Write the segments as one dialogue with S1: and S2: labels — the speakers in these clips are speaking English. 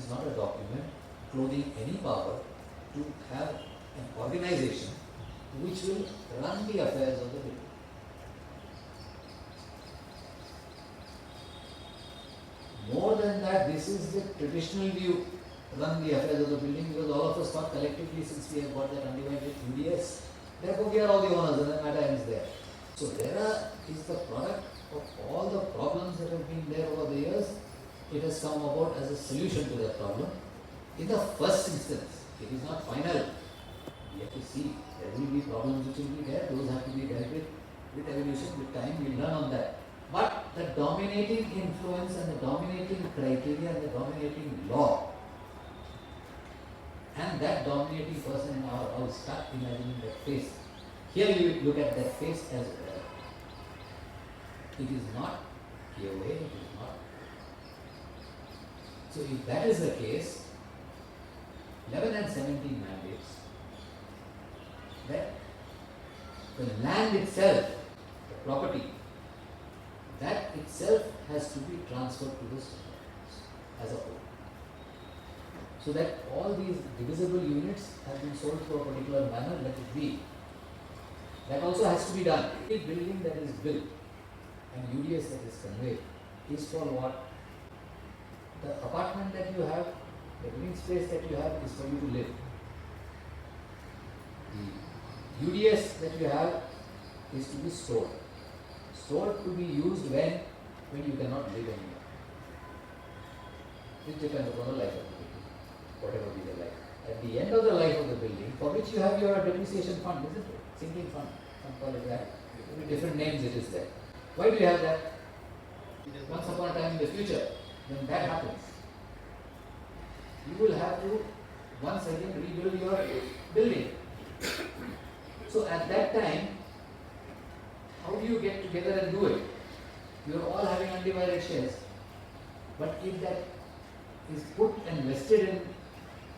S1: is not a document clothing any power to have an organization which will run the affairs of the building. More than that, this is the traditional view, run the affairs of the building, because all of us thought collectively, since we have got that undivided UDS, therefore we are all the owners and the matter ends there. So RERA is the product of all the problems that have been there over the years. It has come about as a solution to that problem. In the first instance, it is not final. We have to see, there will be problems which will be there, those have to be dealt with evolution, with time, we will learn on that. But the dominating influence and the dominating criteria and the dominating law, and that dominating person in our house, start imagining that face. Here you look at that face as it is not KOA, it is not. So if that is the case, 11 and 17 mandates that the land itself, the property, that itself has to be transferred to the society as a whole. So that all these divisible units have been sold to a particular manner, let it be. That also has to be done. Every building that is built and UDS that is conveyed is for what? The apartment that you have, the living space that you have is for you to live. The UDS that you have is to be stored. Stored to be used when you cannot live anymore. It depends upon the life of the building, whatever be the life. At the end of the life of the building, for which you have your depreciation fund, isn't it? Sinking fund, some call it that. With different names it is there. Why do you have that? Once upon a time in the future, when that happens, you will have to once again rebuild your building. So at that time, how do you get together and do it? You are all having undivided shares. But if that is put and vested in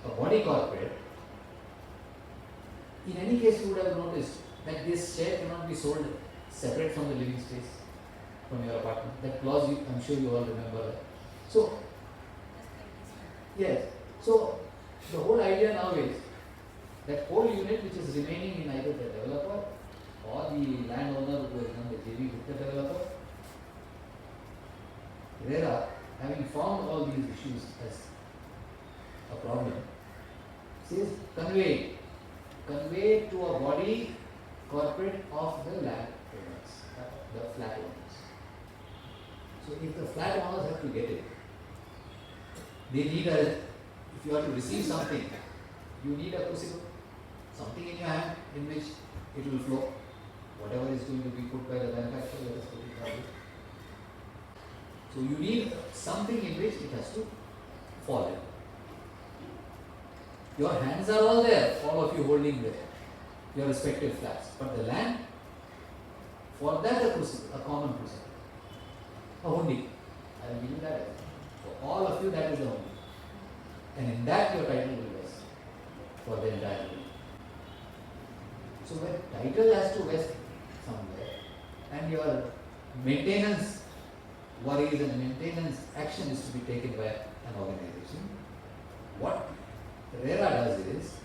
S1: a body corporate, in any case you would have noticed that this share cannot be sold separate from the living space, from your apartment. That clause, I'm sure you all remember that. So, yes. So, the whole idea now is that whole unit which is remaining in either the developer or the landowner who has done the JV with the developer, RERA, having found all these issues as a problem, says convey to a body corporate of the land owners, the flat owners. So if the flat owners have to get it, they need if you are to receive something, you need a crucible, something in your hand in which it will flow. Whatever is going to be put by the manufacturer, let us put it that way. So you need something in which it has to fall in. Your hands are all there, all of you holding your respective flats. But the land, for that a crucible, a common crucible, a hundi. I will give you that. For all of you, that is the hundi. And in that your title will vest for the entire building. So when title has to vest somewhere and your maintenance worries and maintenance action is to be taken by an organization, what RERA does is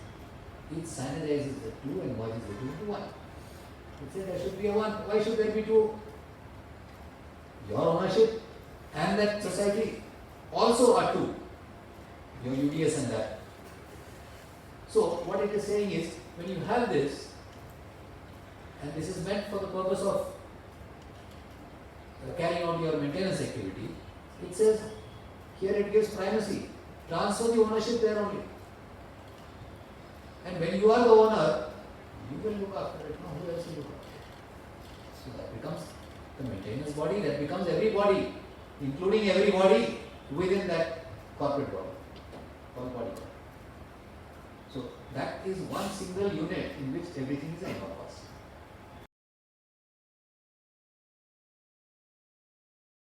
S1: it sanitizes the two and merges the two into one. It says there should be a one. Why should there be two? Your ownership and that society also are two. Your UDS and that. So what it is saying is, when you have this, and this is meant for the purpose of carrying out your maintenance activity, it says, here it gives primacy. Transfer the ownership there only. And when you are the owner, you will look after it. No, who else will look after it? So that becomes the maintenance body, that becomes everybody, including everybody within that corporate body, called body. So that is one single unit in which everything is encompassed.